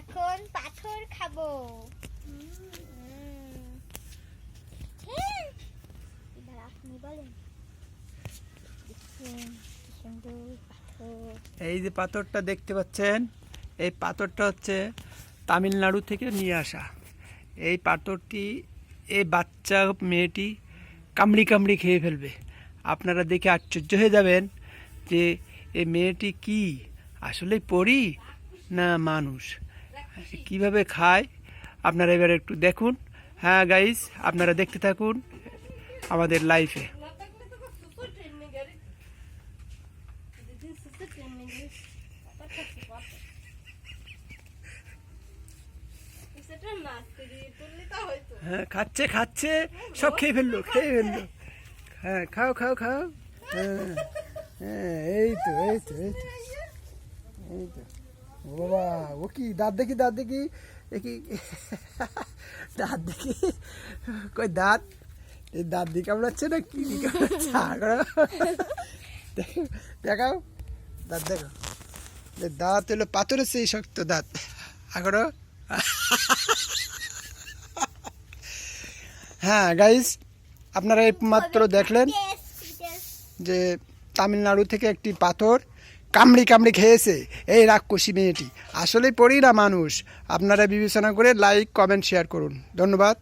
এখন পাথর খাবো। এবার আপনি বলেন। এই যে পাথরটা দেখতে পাচ্ছেন, এই পাথরটা হচ্ছে তামিলনাড়ু থেকে নিয়ে আসা। এই পাথরটি এই বাচ্চা মেয়েটি কামড়ি কামড়ি খেয়ে ফেলবে। আপনারা দেখে আশ্চর্য হয়ে যাবেন যে এই মেয়েটি কি আসলে পরী না মানুষ, কিভাবে খায় আপনারা এবার একটু দেখুন। হ্যাঁ গাইস, আপনারা দেখতে থাকুন আমাদের লাইফে। হ্যাঁ, খাচ্ছে খাচ্ছে, সব খেয়ে ফেললো। হ্যাঁ, খাও খাও খাও। হ্যাঁ হ্যাঁ, এই তো এই তো এই তো এই তো। ও বাবা, ও কি দাঁত দেখি, দাঁত দেখি, এ কি দাঁত দেখি, কই দাঁত, এই দাঁত দিয়ে কামড়াচ্ছে না কি কামড়াচ্ছে? দেখাও দাঁত, দেখো দাঁত হলো পাথরের সেই শক্ত দাঁত। আগরো হ্যাঁ গাইস, আপনারা এই মাত্র দেখলেন যে তামিলনাড়ু থেকে একটি পাথর কামড়ি কামড়ি খেয়েছে এই রাক্ষসী মেয়েটি। আসলেই পড়ি না মানুষ? আপনারা বিবেচনা করে লাইক কমেন্ট শেয়ার করুন। ধন্যবাদ।